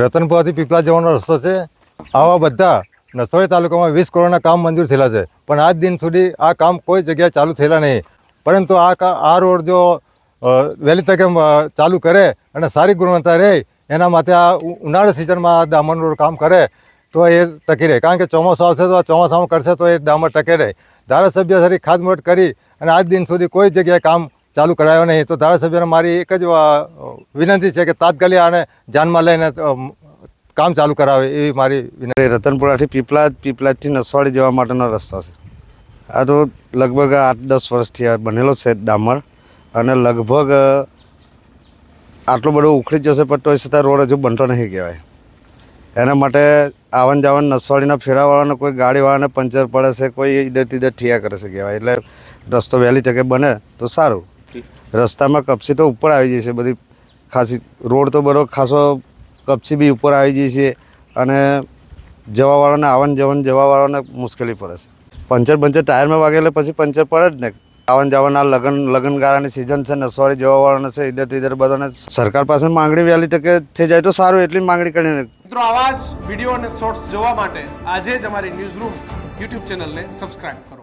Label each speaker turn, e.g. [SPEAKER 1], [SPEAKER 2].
[SPEAKER 1] રતનપુરાથી પીપળા જવાનો રસ્તો છે. આવા બધા નસવાડી તાલુકામાં 20 કરોડના કામ મંજૂર થયેલા છે, પણ આજ દિન સુધી આ કામ કોઈ જગ્યાએ ચાલુ થયેલા નહીં. પરંતુ આ રોડ જો વહેલી તકે ચાલુ કરે અને સારી ગુણવત્તા રહે એના માટે આ ઉનાળા સિઝનમાં ડામરનું રોડ કામ કરે તો એ ટકી રહે. કારણ કે ચોમાસું આવશે તો ચોમાસામાં કરશે તો એ ડામર ટકે રહે. ધારાસભ્ય સારી ખાતમુહૂર્ત કરી અને આજ દિન સુધી કોઈ જગ્યાએ કામ ચાલુ કરાયો નહીં. તો ધારાસભ્યને મારી એક જ વિનંતી છે કે તાત્કાલિક આને ધ્યાનમાં લઈને કામ ચાલુ કરાવે એવી મારી વિનંતી.
[SPEAKER 2] રતનપુરાથી પીપળાથી નસવાડી જવા માટેનો રસ્તો છે. આ તો લગભગ 8-10 વર્ષથી બનેલો છે ડામર, અને લગભગ આટલો બધો ઉખડી જશે પણ તોય છતાં રોડ હજુ બનતો નહીં કહેવાય. એના માટે આવન જાવન નસવાડીના ફેરાવાળાને કોઈ ગાડીવાળાને પંચર પડે છે, કોઈ ઈડર તીડર ઠિયા કરે છે કહેવાય. એટલે રસ્તો વહેલી તકે બને તો સારું. રસ્તામાં કપચી તો ઉપર આવી જશે, બધી ખાસી રોડ તો બધો ખાસો કપચી બી ઉપર આવી જાય છે, અને જવાવાળાને આવન જવન જવાવાળાને મુશ્કેલી પડે છે. પંચર ટાયરમાં વાગે એટલે પછી પંચર પડે જ ને. આવન જાવન આ લગનગાળાની સિઝન છે, નસવાડી જવાવાળાને છે, ઈડર તીડર બધાને સરકાર પાસે માંગણી વહેલી તકે થઈ જાય તો સારું, એટલી માંગણી કરીને.
[SPEAKER 3] મિત્રો, આવા જ વિડીયો અને શોર્ટ્સ જોવા માટે આજે જ અમારી ન્યૂઝ રૂમ યુટ્યુબ ચેનલને સબસ્ક્રાઇબ કરો.